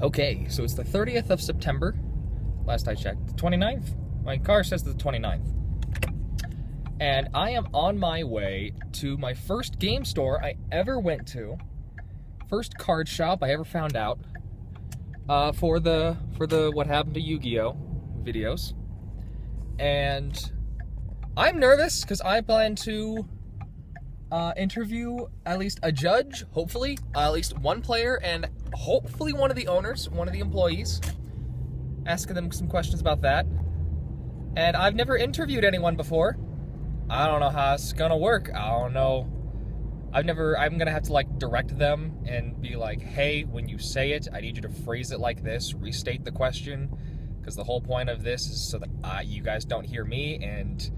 Okay, so it's the 30th of September, last I checked. The 29th? My car says the 29th. And I am on my way to my first game store I ever went to. First card shop I ever found out. For the What Happened to YuGiOh videos. And I'm nervous because I plan to interview at least a judge, hopefully, at least one player, and hopefully one of the owners, one of the employees, asking them some questions about that. And I've never interviewed anyone before. I don't know how it's gonna work. I don't know. I'm gonna have to like direct them and be like, hey, when you say it, I need you to phrase it like this, restate the question, because the whole point of this is so that you guys don't hear me, and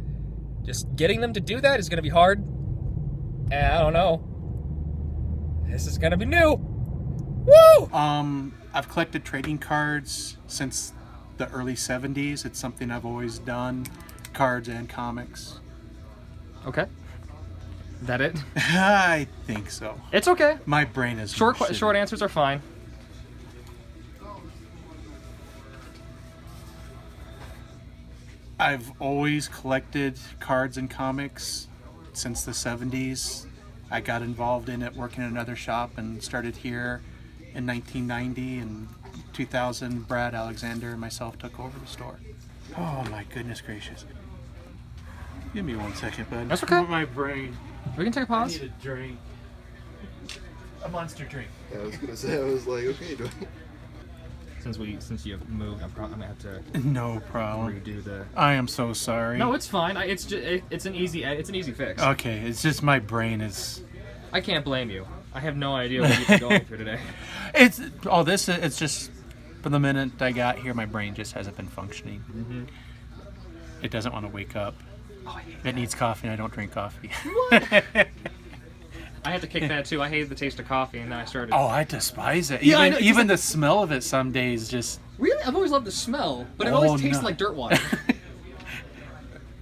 just getting them to do that is gonna be hard. And I don't know. This is gonna be new. Woo! I've collected trading cards since the early 70s. It's something I've always done. Cards and comics. Okay. That it? I think so. It's okay. My brain is short answers are fine. I've always collected cards and comics since the 70s. I got involved in it working in another shop and started here in 1990. And 2000, Brad Alexander and myself took over the store. Oh my goodness gracious. Give me 1 second, bud. That's okay. My brain. We can take a pause. I need a drink. A monster drink. Yeah, I was gonna say, I was like, okay, do I... Since you've moved, I'm gonna have to No problem. redo the. I am so sorry. No, it's fine. It's an easy fix. Okay, it's just my brain is. I can't blame you. I have no idea what you've been going through today. It's just from the minute I got here, my brain just hasn't been functioning. Mm-hmm. It doesn't want to wake up. Oh, I hate It needs coffee, and I don't drink coffee. What? I had to kick that too. I hated the taste of coffee, and then I started. Oh, I despise it. Yeah, I know, Even the smell of it some days just. Really, I've always loved the smell, but it always tastes like dirt water.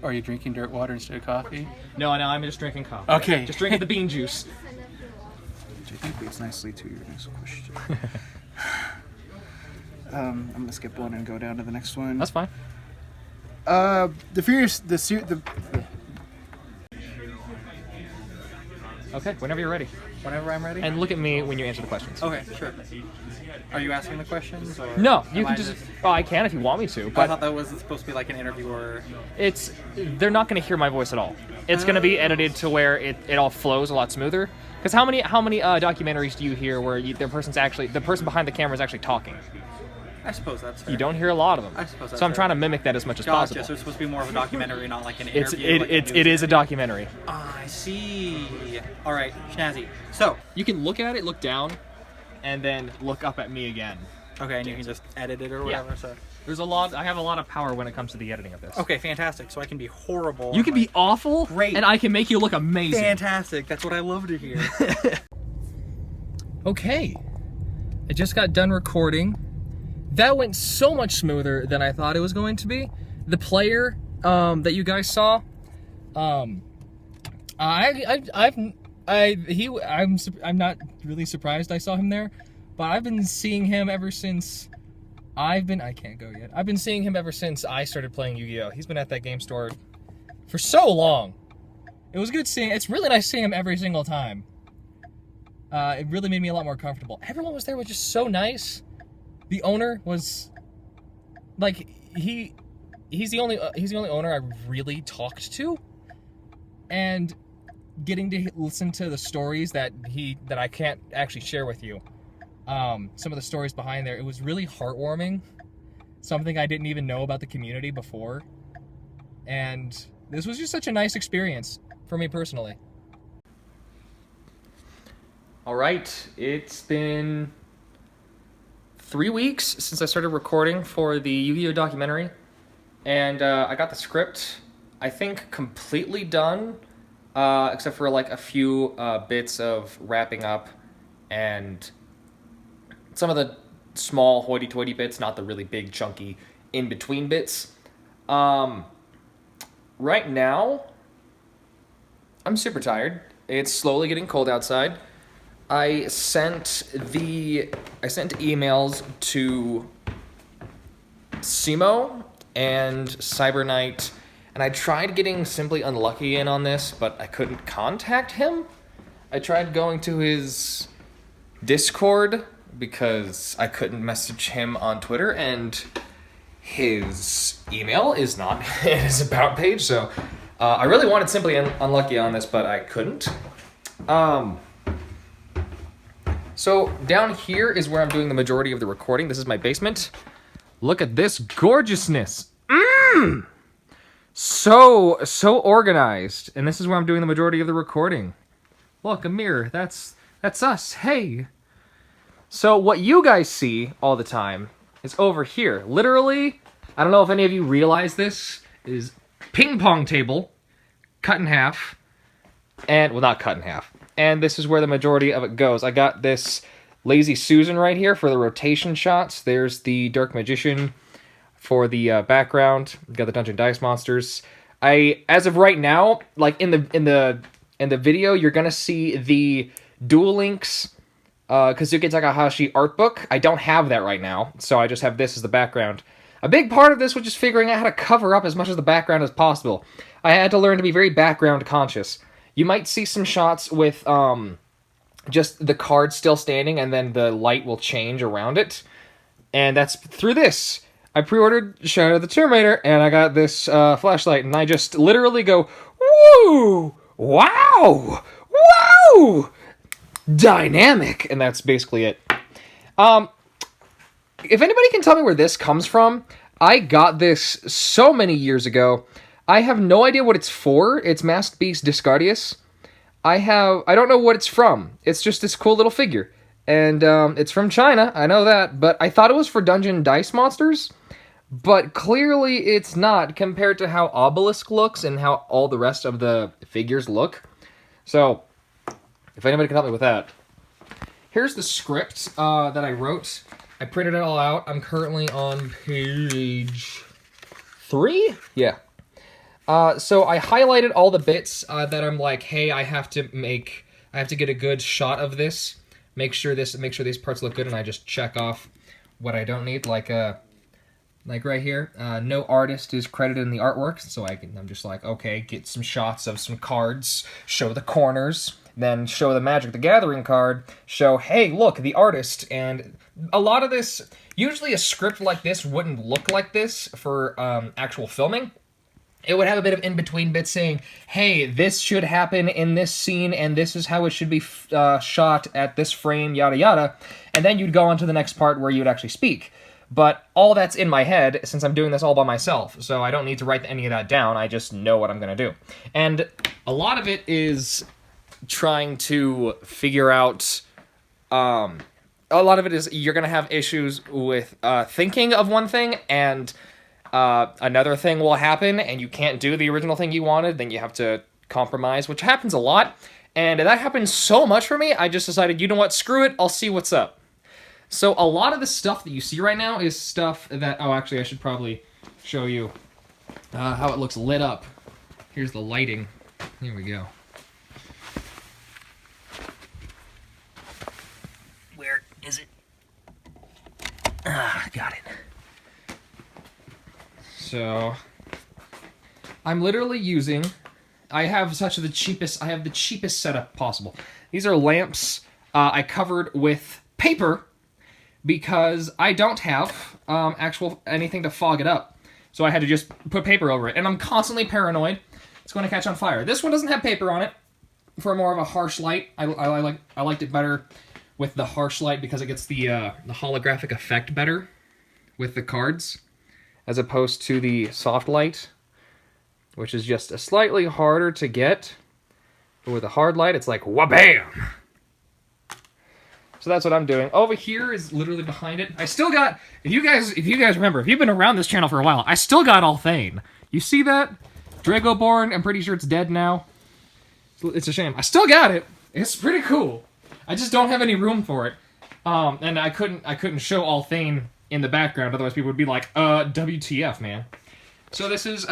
Are you drinking dirt water instead of coffee? No, I'm just drinking coffee. Okay. Just drinking the bean juice. Which I think leads nicely to your next question. I'm gonna skip one and go down to the next one. That's fine. Okay, whenever you're ready. Whenever I'm ready? And look at me when you answer the questions. Okay, sure. Are you asking the questions? Or No, you am can I just. Oh, I can if you want me to, I but thought that was supposed to be like an interview or... they're not going to hear my voice at all. It's going to be edited to where it all flows a lot smoother. Because how many documentaries do you hear where the person behind the camera is actually talking? I suppose that's fair. You don't hear a lot of them. I suppose that's so I'm fair. trying to mimic that as much as Gotcha, possible. so it's supposed to be more of a documentary, not like an It interview. is a documentary. I see. All right, snazzy. So, You can look at it, look down, and then look up at me again. okay, and you can just edit it or whatever. So, I have a lot of power when it comes to the editing of this. okay, fantastic. So I can be horrible. You can be awful, Great. and I can make you look amazing. fantastic. That's what I love to hear. Okay, I just got done recording. That went so much smoother than I thought it was going to be. The player that you guys saw, I'm not really surprised I saw him there, but I've been seeing him ever since I can't go yet. I've been seeing him ever since I started playing Yu-Gi-Oh. He's been at that game store for so long. It was good seeing. It's really nice seeing him every single time. It really made me a lot more comfortable. Everyone was there was just so nice. The owner was like he's the only owner I really talked to, and getting to listen to the stories that I can't actually share with you. Some of the stories behind there, it was really heartwarming. Something I didn't even know about the community before, and this was just such a nice experience for me personally. All right, it's been 3 weeks since I started recording for the Yu-Gi-Oh documentary, and I got the script, I think, completely done, except for like a few bits of wrapping up and some of the small hoity-toity bits, not the really big chunky in-between bits. Right now, I'm super tired. It's slowly getting cold outside. I sent emails to Simo and Cyberknight, and I tried getting Simply Unlucky in on this, but I couldn't contact him. I tried going to his Discord because I couldn't message him on Twitter, and his email is not in his about page, so I really wanted Simply Unlucky on this, but I couldn't. So down here is where I'm doing the majority of the recording. This is my basement. Look at this gorgeousness. So organized. And this is where I'm doing the majority of the recording. Look, a mirror. That's us. Hey. So what you guys see all the time is over here. Literally, I don't know if any of you realize this, is ping pong table cut in half. And, well, not cut in half. And this is where the majority of it goes. I got this Lazy Susan right here for the rotation shots. There's the Dark Magician for the background. Got the Dungeon Dice Monsters. As of right now, like in the video, you're gonna see the Duel Links Kazuki Takahashi art book. I don't have that right now, so I just have this as the background. A big part of this was just figuring out how to cover up as much of the background as possible. I had to learn to be very background conscious. You might see some shots with just the card still standing, and then the light will change around it. And that's through this. I pre-ordered Shadow of the Terminator, and I got this flashlight, and I just literally go, woo! Wow! Wow! Dynamic! And that's basically it. If anybody can tell me where this comes from, I got this so many years ago. I have no idea what it's for. It's Masked Beast Discardius. I don't know what it's from. It's just this cool little figure. And it's from China, I know that, but I thought it was for Dungeon Dice Monsters. But clearly it's not, compared to how Obelisk looks and how all the rest of the figures look. So, if anybody can help me with that. Here's the script that I wrote. I printed it all out. I'm currently on page 3? Yeah. So I highlighted all the bits that I'm like, hey, I have to get a good shot of this. Make sure these parts look good, and I just check off what I don't need, like right here. No artist is credited in the artwork, so I'm just like, okay, get some shots of some cards, show the corners, then show the Magic the Gathering card, show, hey, look, the artist, and a lot of this, usually a script like this wouldn't look like this for actual filming. It would have a bit of in-between bits saying, hey, this should happen in this scene, and this is how it should be shot at this frame, yada yada, and then you'd go on to the next part where you would actually speak. But all that's in my head, since I'm doing this all by myself, so I don't need to write any of that down, I just know what I'm going to do. And a lot of it is trying to figure out, a lot of it is you're going to have issues with thinking of one thing, and another thing will happen, and you can't do the original thing you wanted, then you have to compromise, which happens a lot, and that happens so much for me, I just decided, you know what, screw it, I'll see what's up. So a lot of the stuff that you see right now is stuff that, oh, actually, I should probably show you how it looks lit up. Here's the lighting. Here we go. Where is it? Got it. So, I'm literally using, I have the cheapest setup possible. These are lamps I covered with paper because I don't have actual anything to fog it up. So I had to just put paper over it, and I'm constantly paranoid it's going to catch on fire. This one doesn't have paper on it for more of a harsh light. I liked it better with the harsh light because it gets the holographic effect better with the cards, as opposed to the soft light, which is just a slightly harder to get. But with a hard light, it's like, wha-bam! So that's what I'm doing. Over here is literally behind it. I still got, if you guys remember, if you've been around this channel for a while, I still got Althane. You see that? Dragoborn, I'm pretty sure it's dead now. It's a shame. I still got it. It's pretty cool. I just don't have any room for it. And I couldn't show Althane in the background, otherwise people would be like, WTF, man. So this is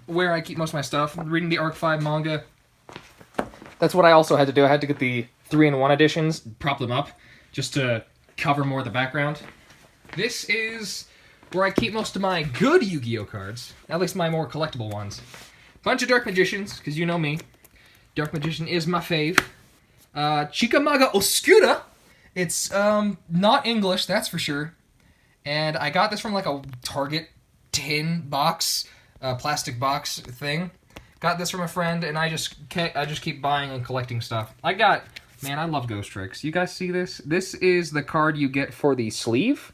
where I keep most of my stuff. I'm reading the Arc 5 manga. That's what I also had to do. I had to get the 3-in-1 editions, prop them up, just to cover more of the background. This is where I keep most of my good Yu-Gi-Oh cards, at least my more collectible ones. Bunch of Dark Magicians, because you know me. Dark Magician is my fave. Chicamaga Oscura. It's not English, that's for sure. And I got this from like a Target tin box, plastic box thing. Got this from a friend, and I just keep buying and collecting stuff. Man, I love Ghost Tricks. You guys see this? This is the card you get for the sleeve.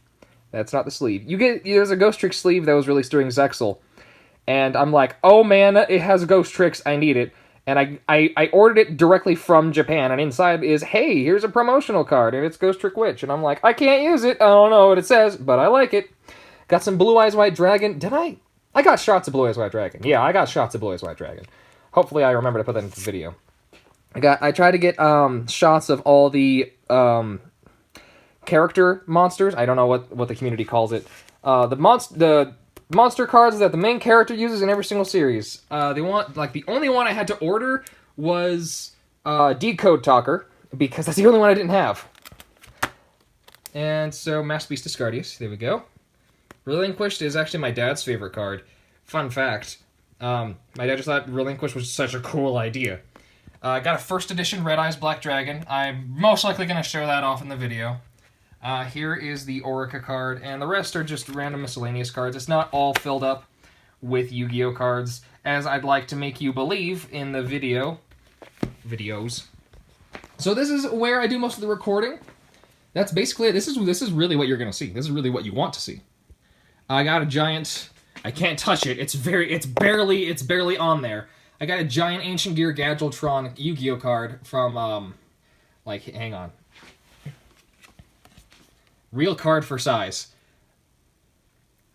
That's not the sleeve. There's a Ghost Trick sleeve that was released during Zexal. And I'm like, oh man, it has Ghost Tricks, I need it. And I ordered it directly from Japan, and inside is, hey, here's a promotional card, and it's Ghost Trick Witch. And I'm like, I can't use it, I don't know what it says, but I like it. Got some Blue Eyes White Dragon. Did I? I got shots of Blue Eyes White Dragon. Yeah, I got shots of Blue Eyes White Dragon. Hopefully I remember to put that into the video. I tried to get shots of all the character monsters. I don't know what the community calls it. The monster cards that the main character uses in every single series. The only one I had to order was Decode Talker, because that's the only one I didn't have. And so Masterpiece Discardius, there we go. Relinquished is actually my dad's favorite card. Fun fact. My dad just thought Relinquished was such a cool idea. I got a first edition Red Eyes Black Dragon. I'm most likely going to show that off in the video. Here is the Orica card, and the rest are just random miscellaneous cards. It's not all filled up with Yu-Gi-Oh cards, as I'd like to make you believe in the videos. So this is where I do most of the recording. That's basically it. This is really what you're going to see. This is really what you want to see. I got a giant... I can't touch it. It's barely on there. I got a giant Ancient Gear Gadgetron Yu-Gi-Oh card from, hang on. Real card for size.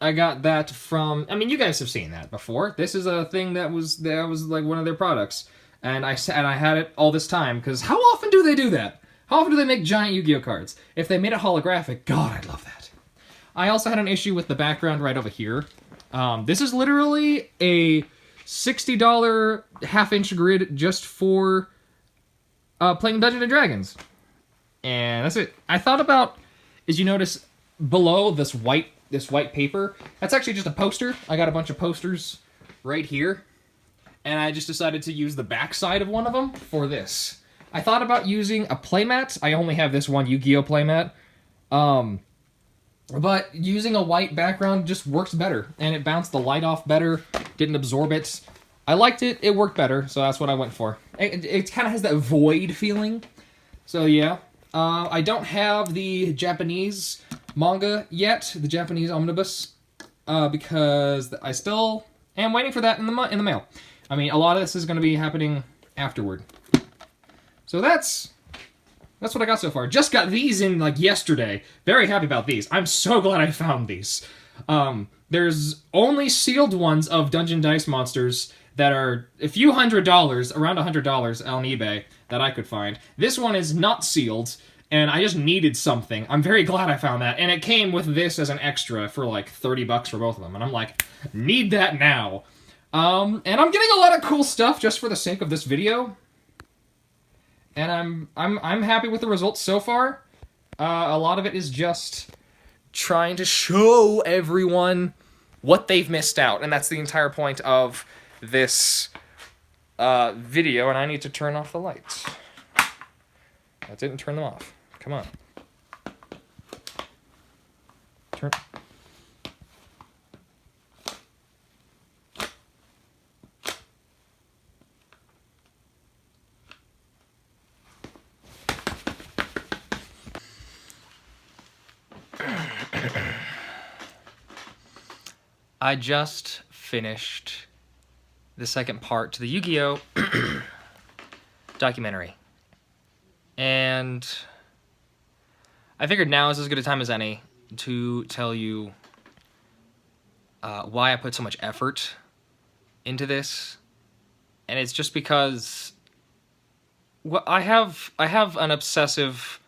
I got that from... I mean, you guys have seen that before. This is a thing that was like one of their products. And I had it all this time, because how often do they do that? How often do they make giant Yu-Gi-Oh cards? If they made it holographic, God, I'd love that. I also had an issue with the background right over here. This is literally a $60 half-inch grid just for playing Dungeons & Dragons. And that's it. I thought about, as you notice below this white paper, that's actually just a poster. I got a bunch of posters right here. And I just decided to use the back side of one of them for this. I thought about using a playmat. I only have this one Yu-Gi-Oh playmat. But using a white background just works better. And it bounced the light off better. Didn't absorb it. I liked it. It worked better. So that's what I went for. It kind of has that void feeling. So yeah. I don't have the Japanese manga yet. The Japanese omnibus. Because I still am waiting for that in the mail. I mean, a lot of this is going to be happening afterward. So that's what I got so far. Just got these in, yesterday. Very happy about these. I'm so glad I found these. There's only sealed ones of Dungeon Dice monsters that are a few $100, around $100 on eBay, that I could find. This one is not sealed, and I just needed something. I'm very glad I found that. And it came with this as an extra for, $30 for both of them. And I'm like, need that now. And I'm getting a lot of cool stuff just for the sake of this video. And I'm happy with the results so far. A lot of it is just trying to show everyone what they've missed out, and that's the entire point of this video. And I need to turn off the lights. I didn't turn them off. Come on. Turn. I just finished the second part to the Yu-Gi-Oh! Documentary. And I figured now is as good a time as any to tell you why I put so much effort into this. And it's just because I have an obsessive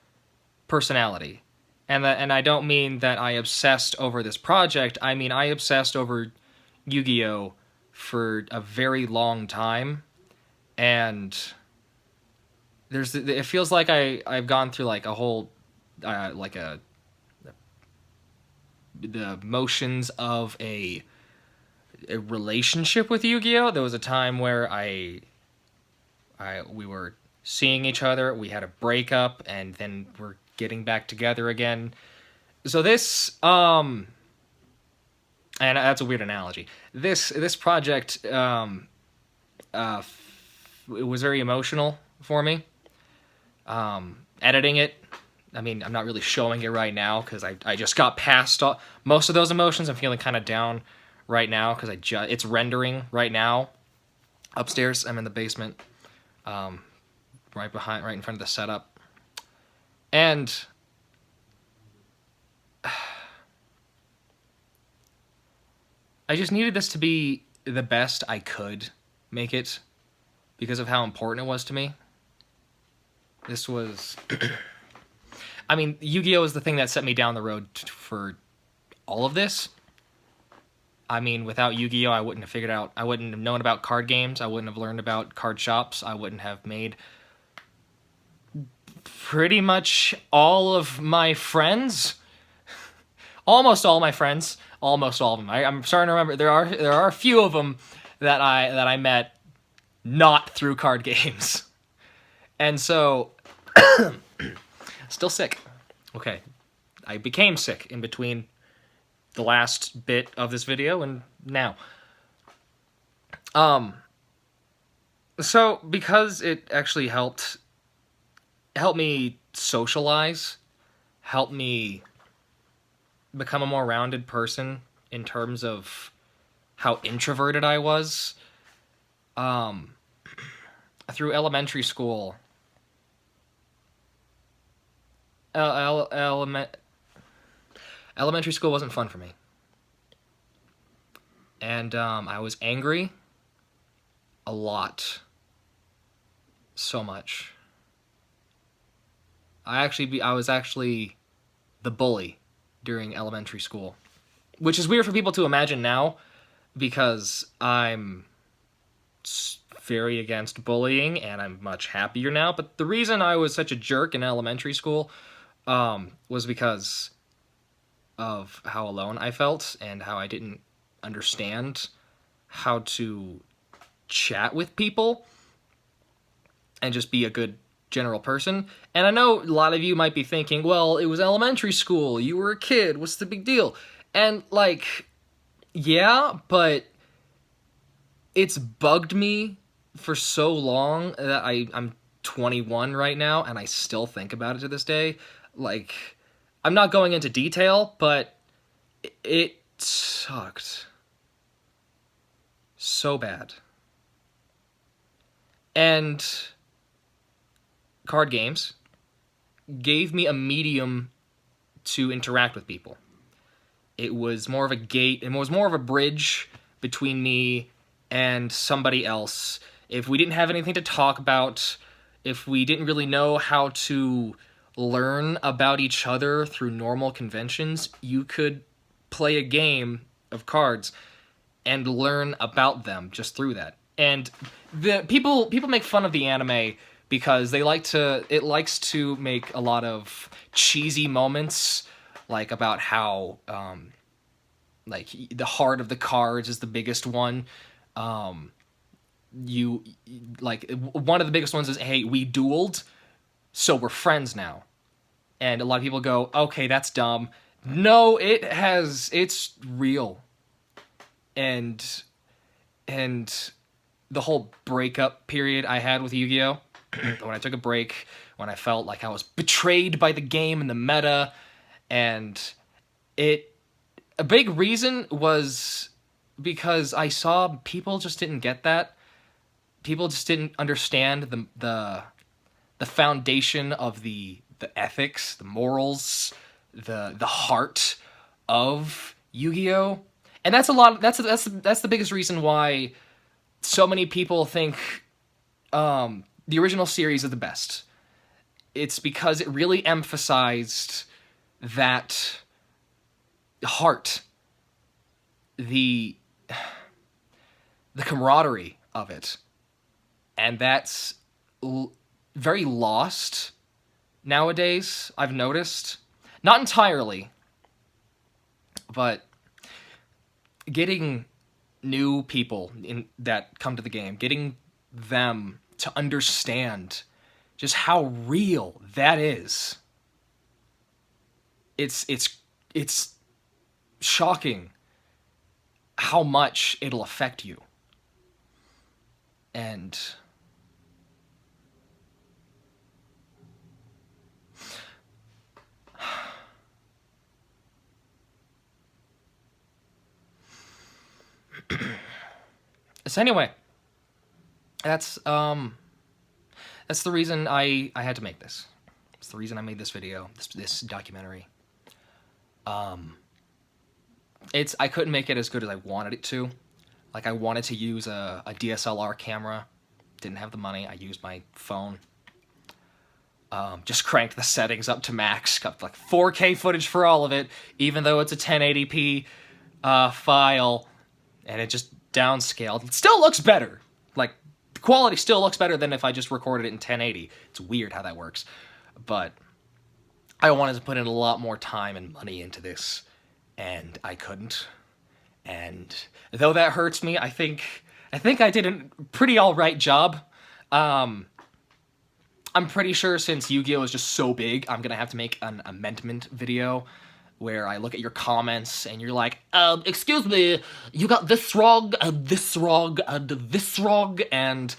personality. And I don't mean that I obsessed over this project. I mean I obsessed over Yu-Gi-Oh! For a very long time. And it feels like I've gone through like a whole the motions of a relationship with Yu-Gi-Oh. There was a time where we were seeing each other, we had a breakup, and then we're getting back together again. So this and that's a weird analogy. This project it was very emotional for me. Editing it, I mean, I'm not really showing it right now because I just got past most of those emotions. I'm feeling kind of down right now because it's rendering right now upstairs. I'm in the basement, right in front of the setup, and I just needed this to be the best I could make it because of how important it was to me. This was... I mean, Yu-Gi-Oh! Is the thing that set me down the road for all of this. I mean, without Yu-Gi-Oh! I wouldn't have known about card games, I wouldn't have learned about card shops, I wouldn't have made pretty much all of my friends. Almost all my friends. Almost all of them. I'm starting to remember, there are a few of them that I met not through card games. And so... Still sick. Okay. I became sick in between the last bit of this video and now. So because it actually helped me socialize, helped me become a more rounded person in terms of how introverted I was. Through elementary school, elementary school wasn't fun for me. And I was angry a lot. So much. I was actually the bully during elementary school. Which is weird for people to imagine now, because I'm very against bullying, and I'm much happier now. But the reason I was such a jerk in elementary school was because of how alone I felt and how I didn't understand how to chat with people and just be a good general person. And I know a lot of you might be thinking, well, it was elementary school, you were a kid, what's the big deal? And like, yeah, but it's bugged me for so long that I'm 21 right now, and I still think about it to this day. Like, I'm not going into detail, but it sucked so bad. And card games gave me a medium to interact with people. It was more of a gate, it was more of a bridge between me and somebody else. If we didn't have anything to talk about, if we didn't really know how to learn about each other through normal conventions, you could play a game of cards and learn about them just through that. And the people make fun of the anime because it likes to make a lot of cheesy moments, like about how like the heart of the cards is the biggest one. You like one of the biggest ones is, hey, we dueled, so we're friends now. And a lot of people go, okay, that's dumb. No, it's real. And the whole breakup period I had with Yu-Gi-Oh, when I took a break, when I felt like I was betrayed by the game and the meta, and a big reason was because I saw people just didn't get that. People just didn't understand the foundation of the ethics, the morals, the heart of Yu-Gi-Oh. And that's the biggest reason why so many people think the original series is the best. It's because it really emphasized that heart, the camaraderie of it. And that's very lost nowadays, I've noticed. Not entirely, but getting new people that come to the game, getting them to understand just how real that is. It's shocking how much it'll affect you. And so anyway, that's the reason I had to make this. It's the reason I made this video, this documentary. I couldn't make it as good as I wanted it to. Like, I wanted to use a DSLR camera. Didn't have the money. I used my phone. Just cranked the settings up to max. Got like 4K footage for all of it, even though it's a 1080p file. And it just downscaled. It still looks better. Like, the quality still looks better than if I just recorded it in 1080. It's weird how that works. But I wanted to put in a lot more time and money into this, and I couldn't. And though that hurts me, I think I did a pretty alright job. I'm pretty sure since YuGiOh is just so big, I'm gonna have to make an amendment video where I look at your comments and you're like, excuse me, you got this wrong, and this wrong, and this wrong, and,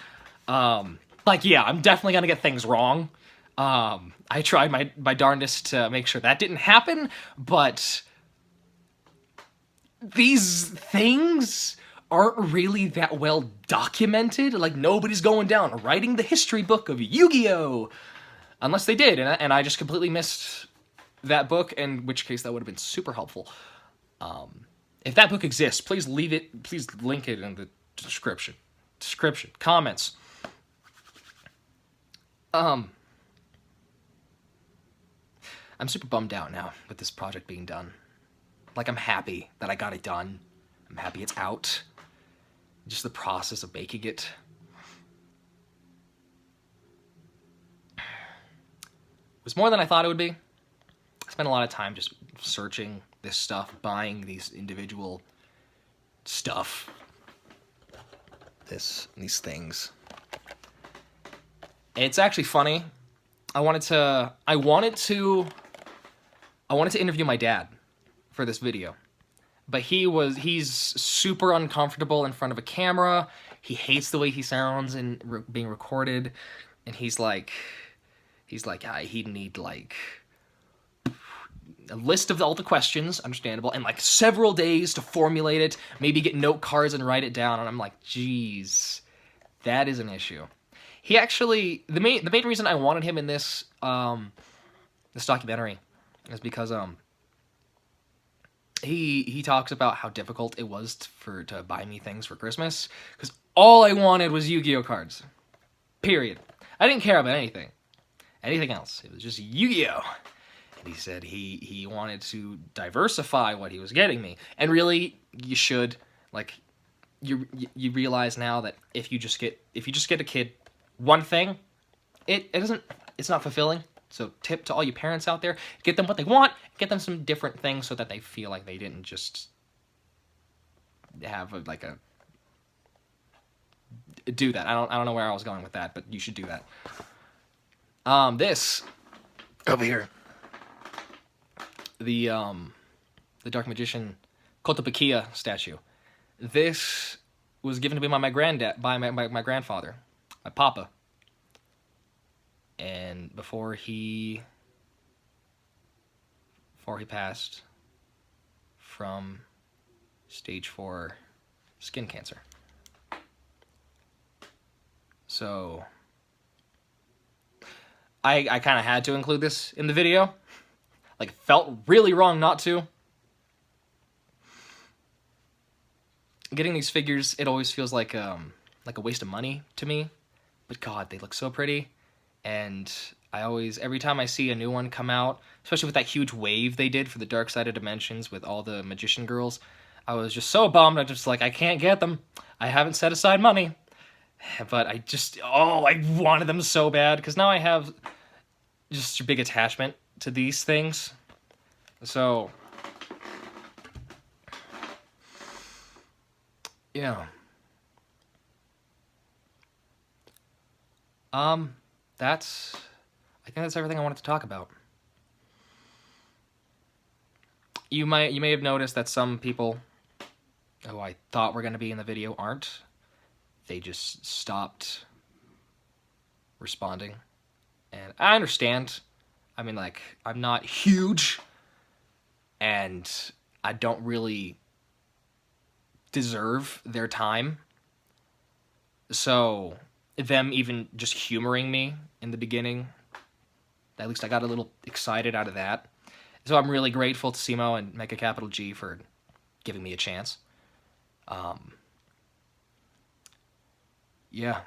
like, yeah, I'm definitely gonna get things wrong. I tried my darndest to make sure that didn't happen, but these things aren't really that well documented. Like, nobody's going down writing the history book of YuGiOh, unless they did, and I just completely missed that book, in which case that would have been super helpful. If that book exists, please link it in the description, comments. I'm super bummed out now with this project being done. Like, I'm happy that I got it done. I'm happy it's out. Just the process of making it. It was more than I thought it would be. I spent a lot of time just searching this stuff, buying these individual stuff. These things. It's actually funny. I wanted to interview my dad for this video, but he's super uncomfortable in front of a camera. He hates the way he sounds in being recorded, and he's like, he'd need like a list of all the questions, understandable, and like several days to formulate it, maybe get note cards and write it down. And I'm like, geez, that is an issue. He actually, the main reason I wanted him in this this documentary is because he talks about how difficult it was to buy me things for Christmas, because all I wanted was Yu-Gi-Oh cards. Period. I didn't care about anything else. It was just Yu-Gi-Oh. And he said he wanted to diversify what he was getting me. And really, you should. Like, you realize now that if you just get a kid one thing, it's not fulfilling. So tip to all you parents out there, get them what they want, get them some different things so that they feel like they didn't just have do that. I don't know where I was going with that, but you should do that. This over here, the Dark Magician Kotobukiya statue. This was given to me by my granddad, by my grandfather, my papa. And before he passed from stage 4 skin cancer. So I kind of had to include this in the video. Like, it felt really wrong not to. Getting these figures, it always feels like a waste of money to me. But God, they look so pretty. And every time I see a new one come out, especially with that huge wave they did for the Dark Side of Dimensions with all the Magician girls, I was just so bummed. I just like, I can't get them. I haven't set aside money. But I wanted them so bad, because now I have just a big attachment to these things. So, yeah. I think that's everything I wanted to talk about. You may have noticed that some people who I thought were going to be in the video aren't. They just stopped responding. And I understand. I mean, like, I'm not huge, and I don't really deserve their time. So, them even just humoring me in the beginning, at least I got a little excited out of that. So I'm really grateful to Simo and Mega Capital G for giving me a chance. Yeah.